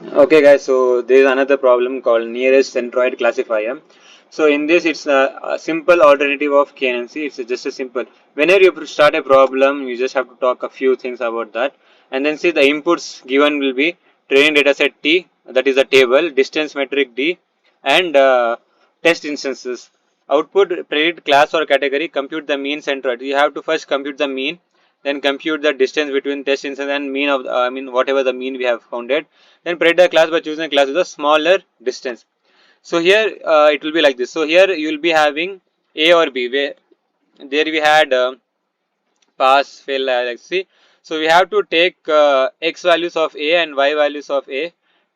Okay guys, so there is another problem called nearest centroid classifier. So in this it's a simple alternative of K and C. It's just a simple. Whenever you start a problem, you just have to talk a few things about that, and then see the inputs given will be training dataset T, that is a table, distance metric D, and test instances. Output predict class or category, compute the mean centroid. You have to first compute the mean, then compute the distance between test instance and mean of whatever the mean we have founded, then predict the class by choosing a class with a smaller distance. So here it will be like this. So here you will be having A or B, where there we had pass fail like see. So we have to take x values of A and y values of A.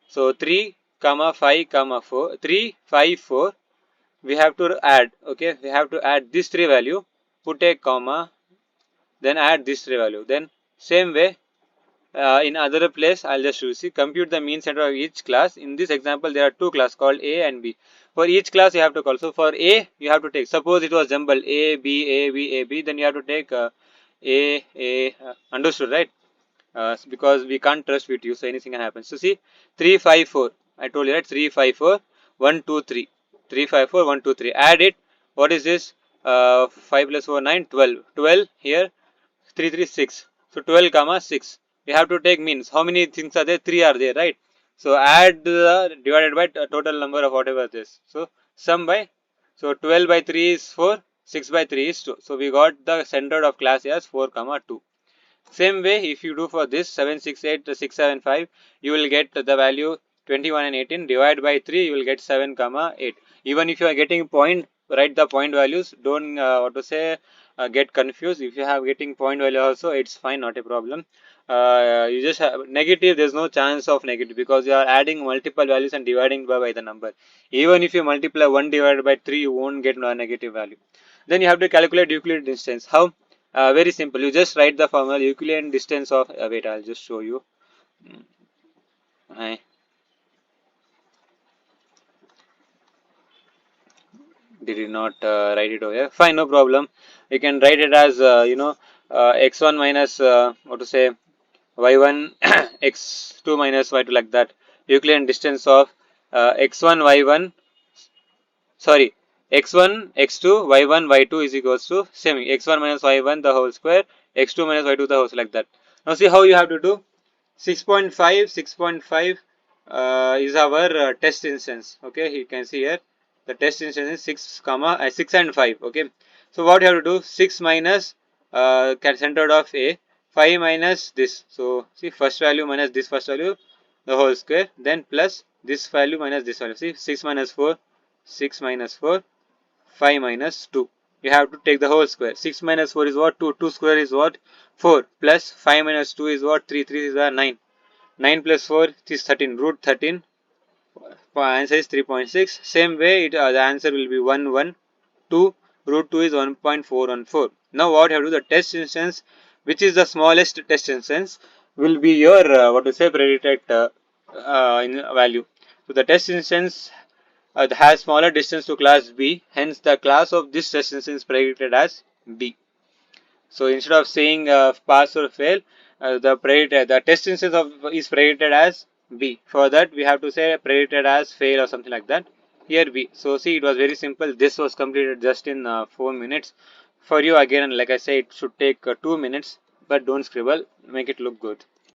So 3 comma 5 comma 4, 3 5 4, we have to add. Okay, we have to add this 3 value, put a comma, then add this 3 value, then same way in other place I'll just see compute the mean center of each class. In this example there are two classes called A and B. For each class you have to call. So for A you have to take, suppose it was jumbled A B A B A B, then you have to take understood, right? Because we can't trust VTU, so anything can happen. So see, 3 5 4, I told you, right? 3 5 4 1 2 3, 3 5 4 1 2 3, add it. What is this? 5 plus 4 9 12, 12 here, 3 3 6. So 12 comma 6, we have to take means. How many things are there? 3 are there, right? So add the divided by total number of whatever this. So sum by, so 12 by 3 is 4, 6 by 3 is 2. So we got the center of class as 4 comma 2. Same way if you do for this 768 675, you will get the value 21 and 18, divide by 3, you will get 7 comma 8. Even if you are getting point, write the point values, don't what to say get confused. If you have getting point value also, it's fine, not a problem. You just have negative, there's no chance of negative because you are adding multiple values and dividing by the number. Even if you multiply 1 divided by 3, you won't get a negative value. Then you have to calculate Euclid distance. How? Very simple. You just write the formula Euclidean distance of. Wait, I'll just show you. I did not write it over here. Fine, no problem. You can write it as x1 minus what to say y1 x2 minus y2, like that. Euclidean distance of x1 y1, sorry, x1 x2 y1 y2 is equals to same x1 minus y1 the whole square, x2 minus y2 the whole square, like that. Now see how you have to do. 6.5 6.5 is our test instance. Okay, you can see here the test instance is 6 comma 6 and 5. Okay, so what you have to do, 6 minus centered of A, 5 minus this. So see, first value minus this first value the whole square, then plus this value minus this value. See, 6 minus 4, 6 minus 4, 5 minus 2. You have to take the whole square. 6 minus 4 is what? 2. 2 square is what? 4. Plus 5 minus 2 is what? 3. 3 is 9. 9 plus 4 is 13. Root 13. Answer is 3.6. Same way, the answer will be 1, 1, 2. Root 2 is 1.414. Now what you have to do, the test instance, which is the smallest test instance, will be your what to say predicted in value. So the test instance has smaller distance to class B, hence the class of this test instance is predicted as B. So instead of saying pass or fail, the test instance is predicted as B. For that we have to say predicted as fail or something like that. Here B. So see, it was very simple. This was completed just in 4 minutes. For you again, like I say, it should take 2 minutes. But don't scribble. Make it look good.